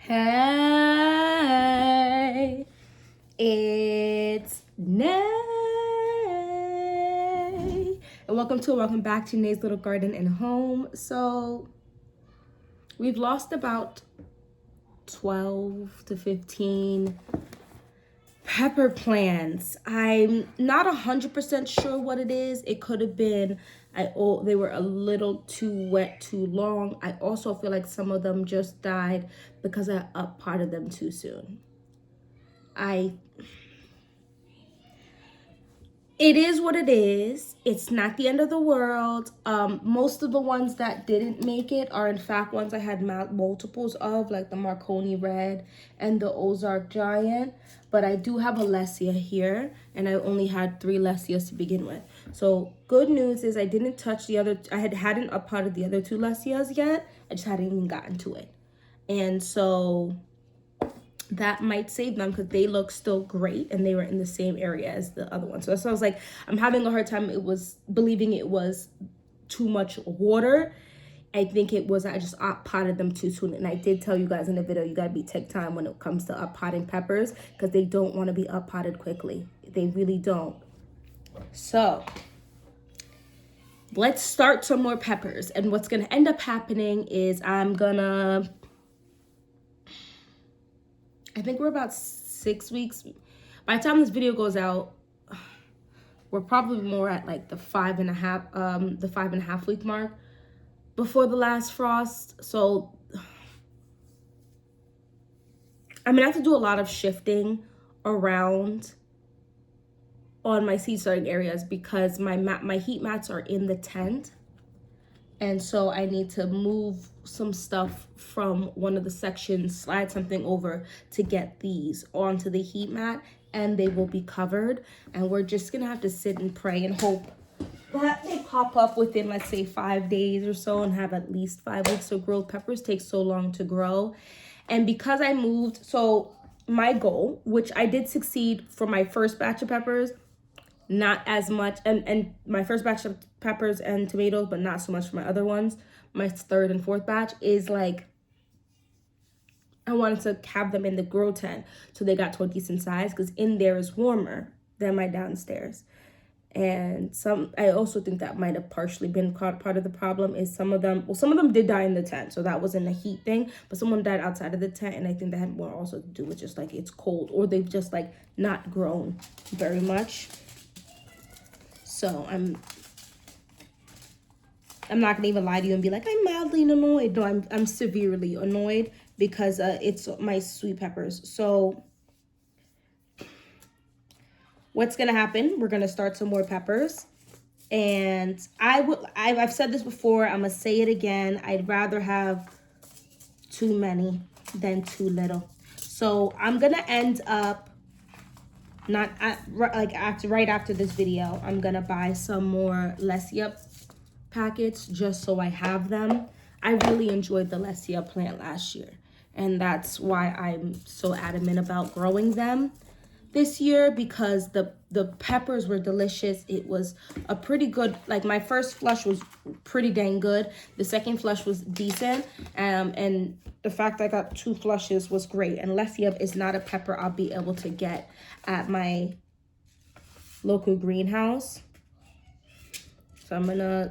Hey, it's Nay, and welcome back to Nay's Little Garden and Home. So we've lost about 12 to 15 pepper plants. I'm not 100% sure what it is. It could have been they were a little too wet too long. I also feel like some of them just died because I up-potted them too soon. It is what it is. It's not the end of the world. Most of the ones that didn't make it are in fact ones I had multiples of, like the Marconi Red and the Ozark Giant. But I do have a Lesia here, and I only had 3 Lesias to begin with. So good news is I didn't touch the other. I hadn't up-potted the other 2 Lesias yet. I just hadn't even gotten to it, and so that might save them because they look still great and they were in the same area as the other one. So I was like, I'm having a hard time believing it was too much water. I think it was I just up-potted them too soon. And I did tell you guys in the video, you gotta take time when it comes to up-potting peppers because they don't want to be up-potted quickly. They really don't. So let's start some more peppers. And what's gonna end up happening is I think we're about 6 weeks. By the time this video goes out, we're probably more at like the 5.5 week mark before the last frost. So I'm gonna have to do a lot of shifting around on my seed starting areas because my heat mats are in the tent. And so I need to move some stuff from one of the sections, slide something over to get these onto the heat mat, and they will be covered. And we're just gonna have to sit and pray and hope that they pop up within, let's say, 5 days or so and have at least 5 weeks of growth. Peppers take so long to grow. And because I moved, so my goal, which I did succeed for my first batch of peppers, not as much, and my first batch of peppers and tomatoes, but not so much for my other ones. My third and fourth batch is like, I wanted to have them in the grow tent so they got to a decent size because in there is warmer than my downstairs. And I also think that might have partially been part of the problem is some of them did die in the tent, so that wasn't a heat thing, but someone died outside of the tent, and I think that had more also to do with just like it's cold or they've just like not grown very much. So I'm not gonna even lie to you and be like, I'm mildly annoyed. No, I'm severely annoyed because it's my sweet peppers. So what's gonna happen? We're gonna start some more peppers. And I've said this before, I'm gonna say it again. I'd rather have too many than too little. So I'm gonna end up right after this video, I'm gonna buy some more Lesia packets just so I have them. I really enjoyed the Lesia plant last year, and that's why I'm so adamant about growing them this year because the peppers were delicious. It was a pretty good, like my first flush was pretty dang good. The second flush was decent, and the fact I got 2 flushes was great. And Lesia is not a pepper I'll be able to get at my local greenhouse. So I'm gonna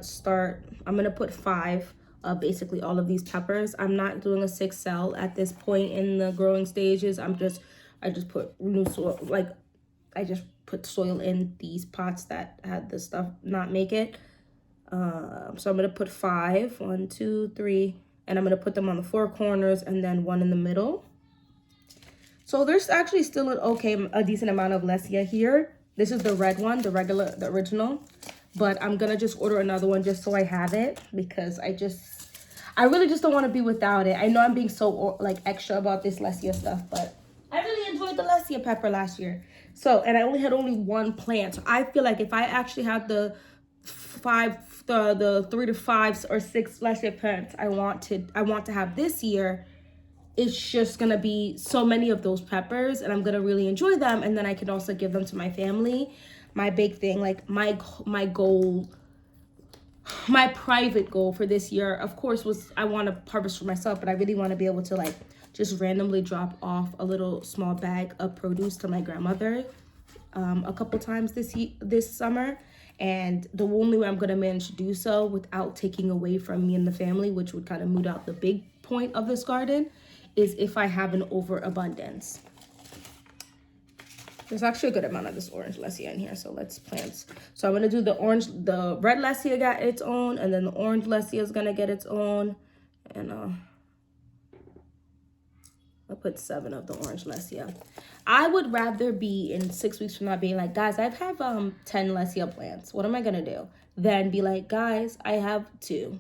put 5 of basically all of these peppers. I'm not doing a 6 cell at this point in the growing stages. I just put new soil, like I just put soil in these pots that had the stuff not make it. So I'm gonna put 5, 1, 2, 3, and I'm gonna put them on the 4 corners and then 1 in the middle. So there's actually still a decent amount of Lesia here. This is the red one, the original. But I'm gonna just order another one just so I have it because I really just don't want to be without it. I know I'm being so like extra about this Lesia stuff, but I really enjoyed the Lesia pepper last year. So, and I only had 1 plant. So I feel like if I actually had the 3 to 5 or 6 Lesia plants I want to have this year, it's just gonna be so many of those peppers and I'm gonna really enjoy them, and then I can also give them to my family. My big thing, like my goal, my private goal for this year, of course, was I want to harvest for myself, but I really want to be able to like just randomly drop off a little small bag of produce to my grandmother a couple times this summer. And the only way I'm going to manage to do so without taking away from me and the family, which would kind of moot out the big point of this garden, is if I have an overabundance. There's actually a good amount of this orange Lecia in here, so let's plant. So I'm going to do the red Lecia got its own, and then the orange Lecia is going to get its own. And I'll put 7 of the orange Lecia. I would rather be in 6 weeks from now being like, guys, I have 10 Lecia plants. What am I going to do? Then be like, guys, I have 2.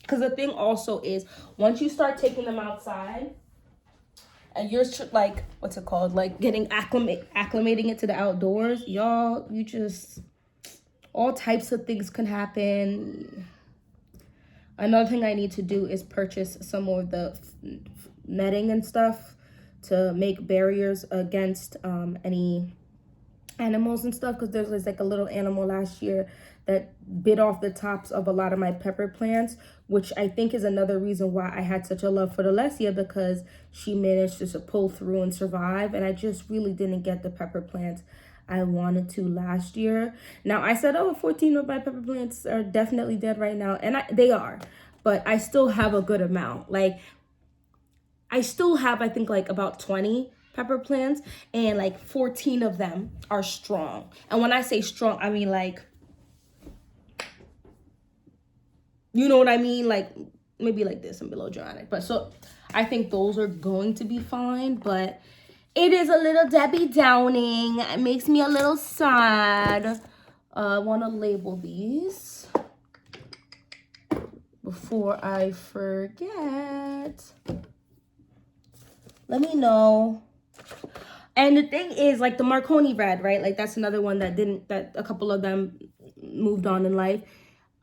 Because the thing also is, once you start taking them outside, and you're like, what's it called? Like getting acclimating it to the outdoors, y'all, you just, all types of things can happen. Another thing I need to do is purchase some more of the netting and stuff to make barriers against any animals and stuff, because there's like a little animal last year that bit off the tops of a lot of my pepper plants, which I think is another reason why I had such a love for the Lecia, because she managed to pull through and survive, and I just really didn't get the pepper plants I wanted to last year. Now, I said, 14 of my pepper plants are definitely dead right now, and they are, but I still have a good amount. Like, I still have, I think, like about 20 pepper plants, and like 14 of them are strong. And when I say strong, I mean like, you know what I mean? Like, maybe like this and below dramatic. But so I think those are going to be fine, but it is a little Debbie Downing. It makes me a little sad. I want to label these before I forget. Let me know. And the thing is, like the Marconi red, right? Like that's another one that a couple of them moved on in life.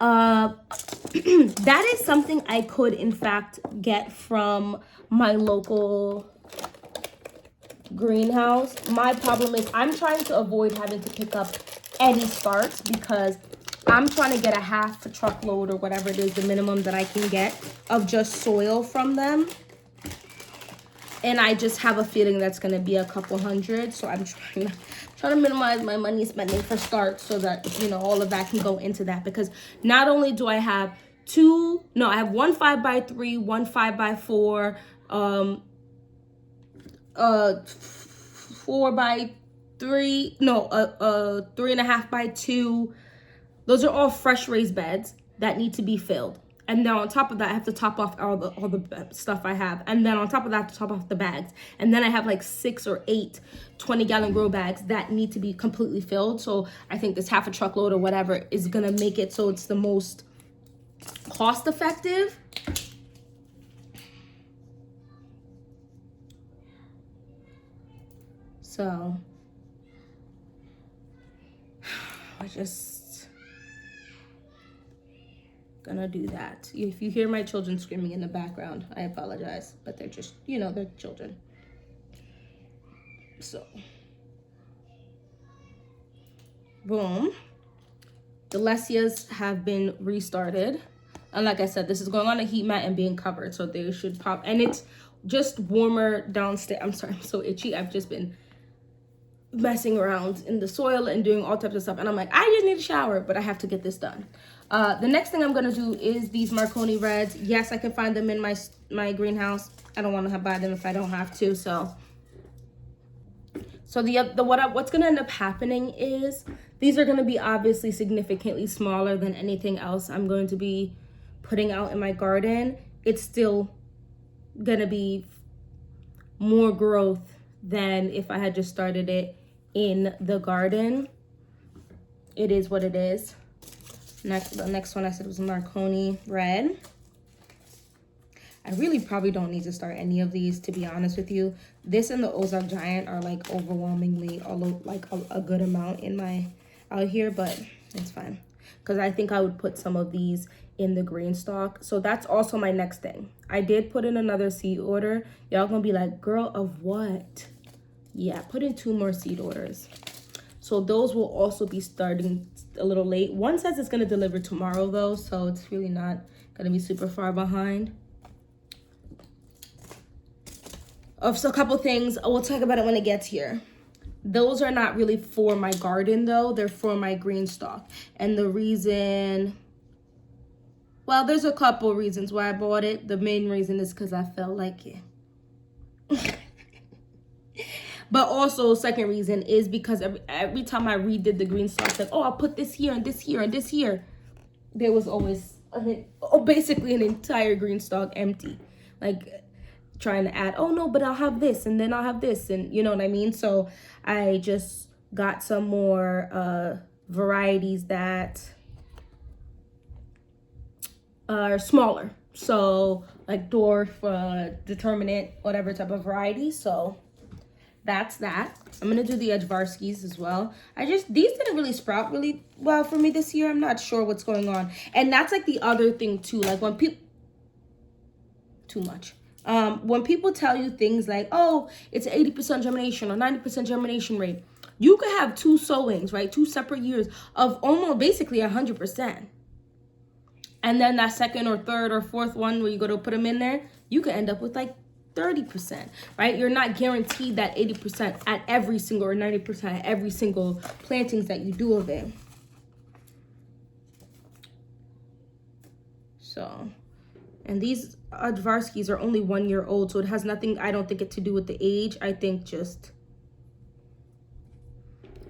That is something I could in fact get from my local greenhouse. My problem is I'm trying to avoid having to pick up any starts, because I'm trying to get a half a truckload or whatever it is, the minimum that I can get of just soil from them. And I just have a feeling that's going to be a couple hundred. So I'm trying to minimize my money spending for starts so that, you know, all of that can go into that. Because not only do I have I have one 5x3, one 5x4, 4x3, 3.5x2. Those are all fresh raised beds that need to be filled. And then on top of that, I have to top off all the stuff I have. And then on top of that, to top off the bags. And then I have like 6 or 8 20-gallon grow bags that need to be completely filled. So I think this half a truckload or whatever is going to make it so it's the most cost effective. So I just gonna do that. If you hear my children screaming in the background, I apologize, but they're just, you know, they're children. So boom, the Lecias have been restarted, and like I said, this is going on a heat mat and being covered, so they should pop. And it's just warmer downstairs. I'm sorry, I'm so itchy. I've just been messing around in the soil and doing all types of stuff, and I'm like, I just need a shower, but I have to get this done. The next thing I'm gonna do is these Marconi reds. Yes, I can find them in my greenhouse. I don't want to buy them if I don't have to. So what's gonna end up happening is these are gonna be obviously significantly smaller than anything else I'm going to be putting out in my garden. It's still gonna be more growth than if I had just started it in the garden. It is what it is. The next one I said was Marconi red. I really probably don't need to start any of these, to be honest with you. This and the Ozark Giant are like overwhelmingly a good amount out here, but it's fine. Because I think I would put some of these in the green stock. So that's also my next thing. I did put in another seed order. Y'all gonna be like, girl, of what? Yeah, put in 2 more seed orders. So those will also be starting a little late. One says it's gonna deliver tomorrow though, so it's really not gonna be super far behind. of a couple things. We'll talk about it when it gets here. Those are not really for my garden though. They're for my green stalk. And the reason, well, there's a couple reasons why I bought it. The main reason is because I felt like it. But also, second reason is because every time I redid the green stalk, like, oh, I'll put this here and this here and this here, there was always basically an entire green stalk empty. Like, trying to add, oh no, but I'll have this and then I'll have this, and you know what I mean? So I just got some more varieties that are smaller. So like dwarf, determinate, whatever type of variety. So that's that. I'm gonna do the Edgevarskis as well. These didn't really sprout really well for me this year. I'm not sure what's going on. And that's like the other thing too. Like when people, too much. When people tell you things like, oh, it's 80% germination or 90% germination rate, you could have 2 sowings, right? 2 separate years of almost basically 100%. And then that second or third or fourth one where you go to put them in there, you could end up with like 30%, right? You're not guaranteed that 80% at every single or 90% at every single plantings that you do of it. So, and these Edgevarskis are only 1 year old, so it has nothing, I don't think, it to do with the age. I think just,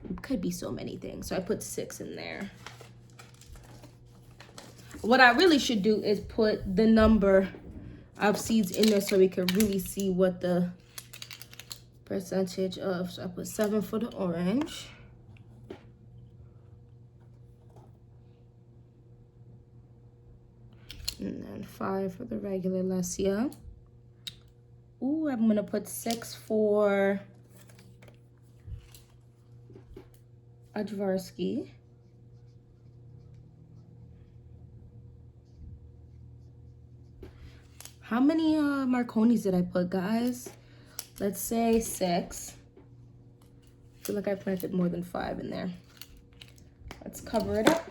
it could be so many things. So I put 6 in there. What I really should do is put the number of seeds in there so we can really see what the percentage of. So I put 7 for the orange. And then 5 for the regular Lesia. Ooh, I'm gonna put 6 for Edgevarski. How many Marconis did I put, guys? Let's say 6. I feel like I planted more than 5 in there. Let's cover it up.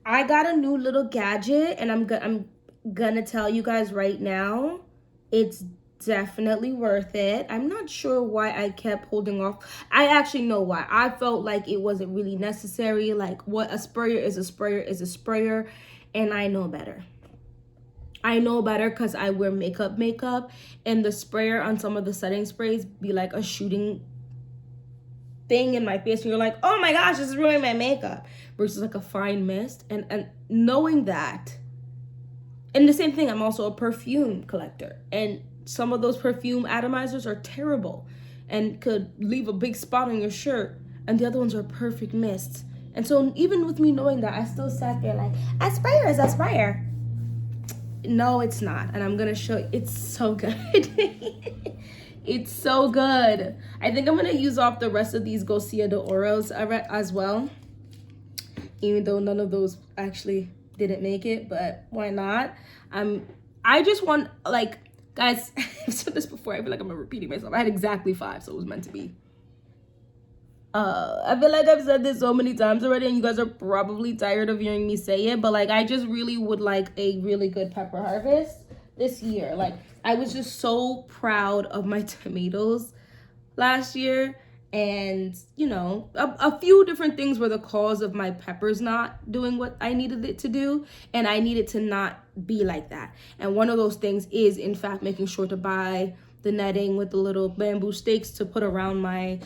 I got a new little gadget, and I'm gonna tell you guys right now, it's definitely worth it. I'm not sure why I kept holding off. I actually know why. I felt like it wasn't really necessary. Like, what a sprayer is a sprayer is a sprayer, and I know better. I know better because I wear makeup, and the sprayer on some of the setting sprays be like a shooting thing in my face, and you're like, oh my gosh, this is ruining my makeup, versus like a fine mist. And knowing that, and the same thing, I'm also a perfume collector, and some of those perfume atomizers are terrible and could leave a big spot on your shirt, and the other ones are perfect mists. And so even with me knowing that, I still sat there like, a sprayer is a sprayer. No, it's not. And I'm gonna show you. It's so good. It's so good. I think I'm gonna use off the rest of these Garcia de Oros as well, even though none of those actually didn't make it, but why not? I just want, like, guys, I've said this before, I feel like I'm repeating myself. I had exactly 5, so it was meant to be. I feel like I've said this so many times already, and you guys are probably tired of hearing me say it, but like, I just really would like a really good pepper harvest this year. Like, I was just so proud of my tomatoes last year, and you know, a few different things were the cause of my peppers not doing what I needed it to do, and I needed to not be like that. And one of those things is, in fact, making sure to buy the netting with the little bamboo stakes to put around my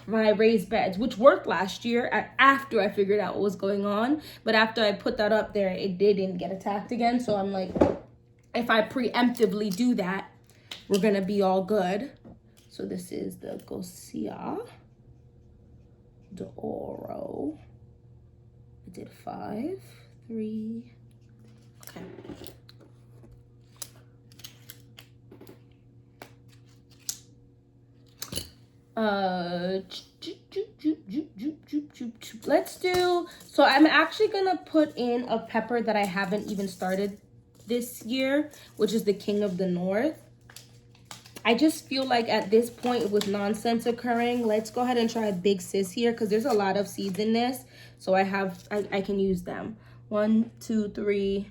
raised beds, which worked last year after I figured out what was going on. But after I put that up there, it didn't get attacked again. So I'm like, if I preemptively do that, we're gonna be all good. So this is the Garcia de Oro. I did 5, 3, okay. Let's do, so I'm actually gonna put in a pepper that I haven't even started this year, which is the King of the North. I just feel like at this point, with nonsense occurring, let's go ahead and try a big sis here, because there's a lot of seeds in this, so I can use them. 1, 2, 3,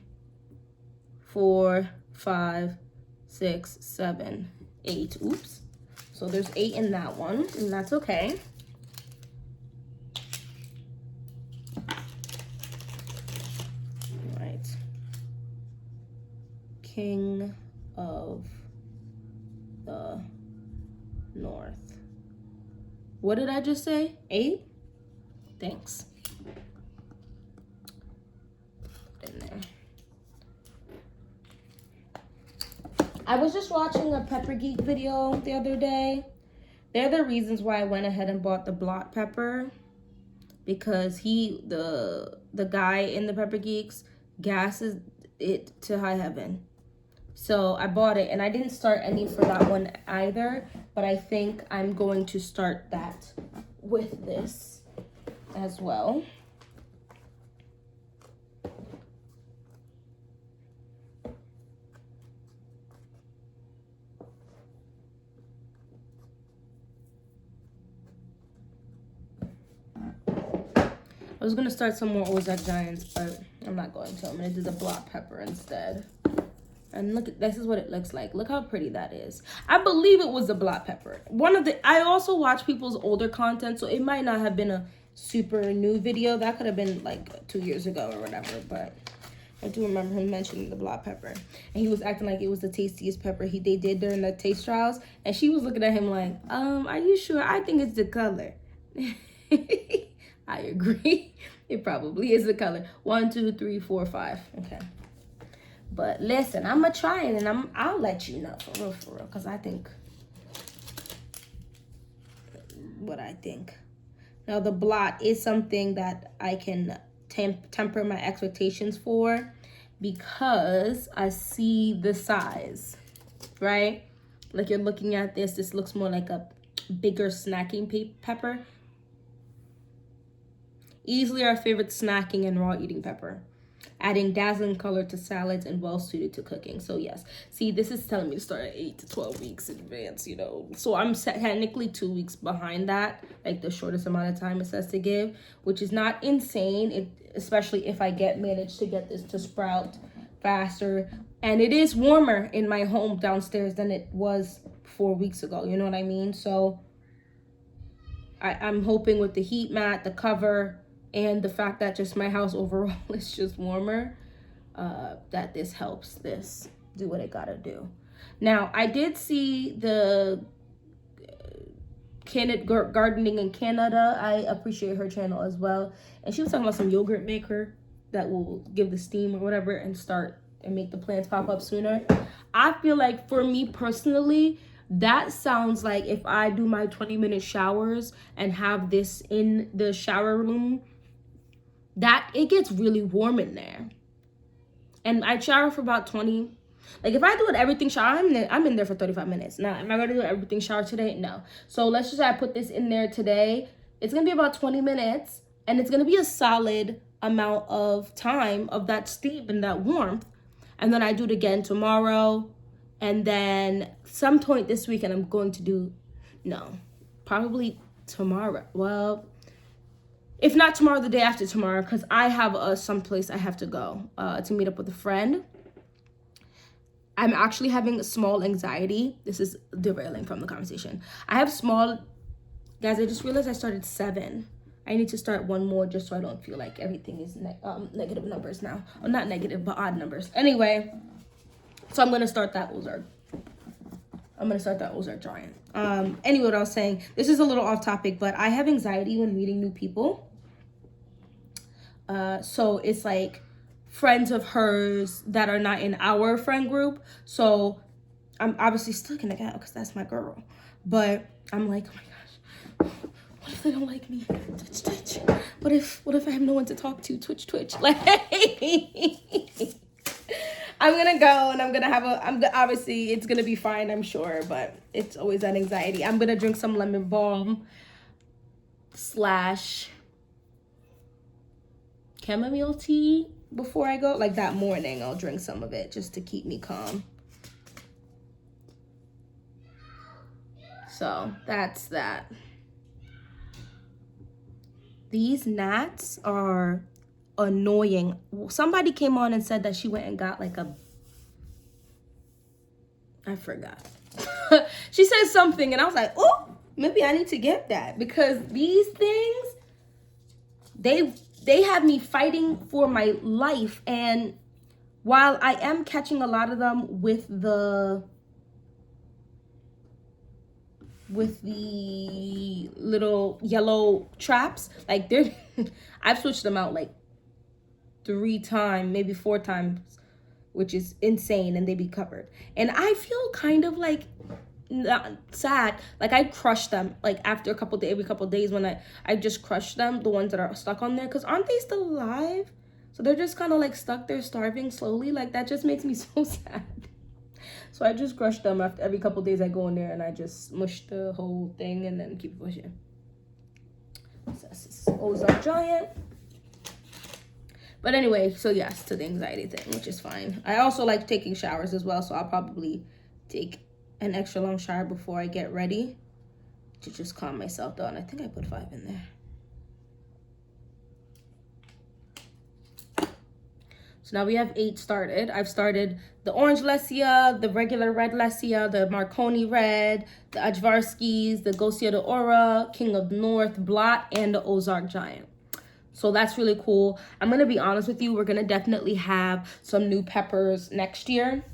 4, 5, 6, 7, 8. Oops. So there's 8 in that one, and that's okay. All right. King of the North. What did I just say? 8? Thanks. Put in there. I was just watching a Pepper Geek video the other day. They're the reasons why I went ahead and bought the blot pepper, because the guy in the Pepper Geeks gasses it to high heaven. So I bought it, and I didn't start any for that one either, but I think I'm going to start that with this as well. I was going to start some more Ozark Giants, but I'm not going to. I'm going to do the blot pepper instead. And look, this is what it looks like. Look how pretty that is. I believe it was a blot pepper. I also watch people's older content, so it might not have been a super new video. That could have been like 2 years ago or whatever, but I do remember him mentioning the blot pepper. And he was acting like it was the tastiest pepper they did during the taste trials. And she was looking at him like, are you sure? I think it's the color. I agree. It probably is the color. 1, 2, 3, 4, 5. Okay. But listen, I'm gonna try it, and I'll let you know for real, because I think what I think. Now the blot is something that I can temper my expectations for, because I see the size, right? Like you're looking at this looks more like a bigger snacking pepper. Easily our favorite snacking and raw eating pepper. Adding dazzling color to salads and well suited to cooking. So yes, see, this is telling me to start at 8 to 12 weeks in advance, you know. So I'm technically 2 weeks behind that, like the shortest amount of time it says to give, which is not insane, especially if I manage to get this to sprout faster. And it is warmer in my home downstairs than it was 4 weeks ago, you know what I mean? So I'm hoping with the heat mat, the cover, and the fact that just my house overall is just warmer, that this helps this do what it gotta do. Now, I did see the Gardening in Canada. I appreciate her channel as well. And she was talking about some yogurt maker that will give the steam or whatever and make the plants pop up sooner. I feel like for me personally, that sounds like if I do my 20-minute showers and have this in the shower room, that it gets really warm in there. And I shower for about 20. Like if I do an everything shower, I'm in there for 35 minutes. Now, am I going to do an everything shower today? No. So let's just say I put this in there today. It's going to be about 20 minutes. And it's going to be a solid amount of time of that steam and that warmth. And then I do it again tomorrow. And then some point this weekend, I'm going to do, probably tomorrow. Well, if not tomorrow, the day after tomorrow, because I have someplace I have to go to meet up with a friend. I'm actually having small anxiety. This is derailing from the conversation. Guys, I just realized I started 7. I need to start one more just so I don't feel like everything is negative numbers now. Well, not negative, but odd numbers. Anyway, so I'm going to start that Ozark. Giant. Anyway, what I was saying, this is a little off topic, but I have anxiety when meeting new people. So it's like friends of hers that are not in our friend group. So I'm obviously still gonna get out because that's my girl. But I'm like, oh my gosh, what if they don't like me? Twitch. What if I have no one to talk to? Twitch. Like, I'm gonna go and obviously it's gonna be fine, I'm sure, but it's always that anxiety. I'm gonna drink some lemon balm / chamomile tea before I go. Like that morning, I'll drink some of it just to keep me calm. So that's that. These gnats are annoying. Somebody came on and said that she went and got like a I forgot. She said something and I was like, oh, maybe I need to get that, because these things, they have me fighting for my life. And while I am catching a lot of them with the little yellow traps, like they're I've switched them out like 3 times, maybe 4 times, which is insane, and they be covered. And I feel kind of like not sad, like I crush them like after every couple days when I just crush them, the ones that are stuck on there, because aren't they still alive? So they're just kind of like stuck there starving slowly. Like that just makes me so sad. So I just crush them after every couple days. I go in there and I just mush the whole thing and then keep pushing. So this is Ozark Giant. But anyway, so yes, to the anxiety thing, which is fine. I also like taking showers as well, so I'll probably take an extra long shower before I get ready to just calm myself down. I think I put 5 in there. So now we have 8 started. I've started the orange Lessia, the regular red Lessia, the Marconi red, the Ajvarskis, the Gosia de Ora, King of the North, Blot, and the Ozark Giant. So that's really cool. I'm going to be honest with you. We're going to definitely have some new peppers next year.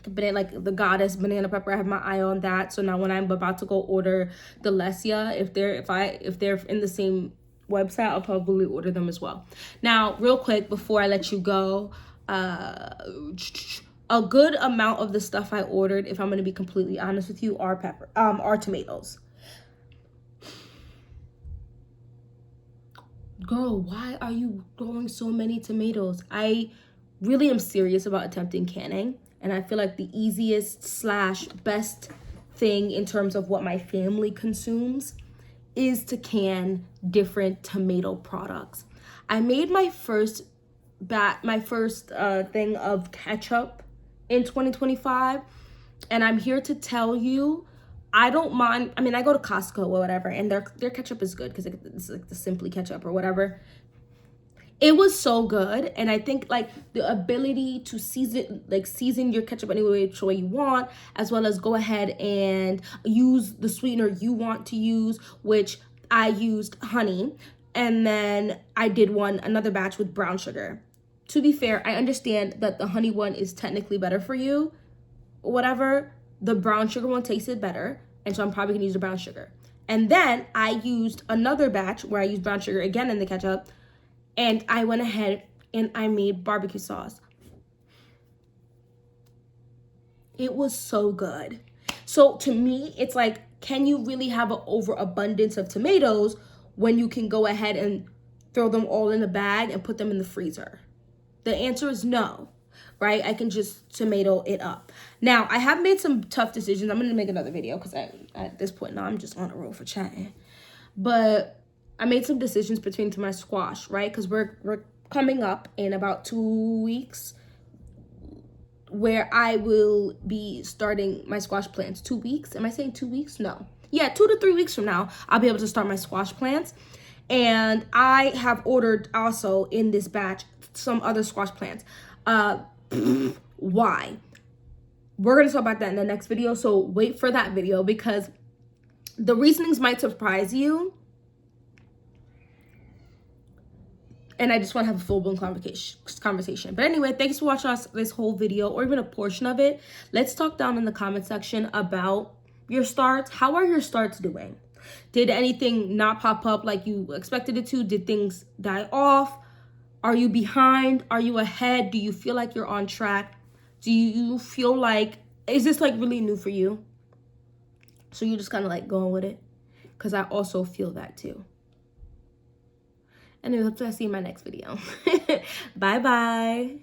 Like the Goddess banana pepper, I have my eye on that. So now when I'm about to go order the Lessia, if they're in the same website, I'll probably order them as well. Now, real quick before I let you go, a good amount of the stuff I ordered, if I'm going to be completely honest with you, are tomatoes. Girl, why are you growing so many tomatoes? I really am serious about attempting canning, and I feel like the easiest / best thing in terms of what my family consumes is to can different tomato products. I made my first thing of ketchup in 2025, and I'm here to tell you, I don't mind. I mean, I go to Costco or whatever, and their ketchup is good because it's like the Simply ketchup or whatever. It was so good, and I think like the ability to season your ketchup any way you want, as well as go ahead and use the sweetener you want to use, which I used honey, and then I did another batch with brown sugar. To be fair, I understand that the honey one is technically better for you, whatever. The brown sugar one tasted better, and so I'm probably gonna use the brown sugar. And then I used another batch where I used brown sugar again in the ketchup, and I went ahead and I made barbecue sauce. It was so good. So to me, it's like, can you really have an overabundance of tomatoes when you can go ahead and throw them all in a bag and put them in the freezer? The answer is no. Right? I can just tomato it up. Now, I have made some tough decisions. I'm going to make another video because at this point now I'm just on a roll for chatting. But I made some decisions between my squash, right? Because we're coming up in about 2 weeks where I will be starting my squash plants. 2 weeks? Am I saying 2 weeks? No. Yeah, 2 to 3 weeks from now, I'll be able to start my squash plants. And I have ordered also in this batch some other squash plants. Why? We're going to talk about that in the next video, so wait for that video because the reasonings might surprise you. And I just want to have a full-blown conversation. But anyway, thanks for watching this whole video, or even a portion of it. Let's talk down in the comment section about your starts. How are your starts doing? Did anything not pop up like you expected it to? Did things die off? Are you behind? Are you ahead? Do you feel like you're on track? Do you feel like, is this like really new for you? So you're just kind of like going with it? Because I also feel that too. Anyway, hope to see you in my next video. Bye-bye.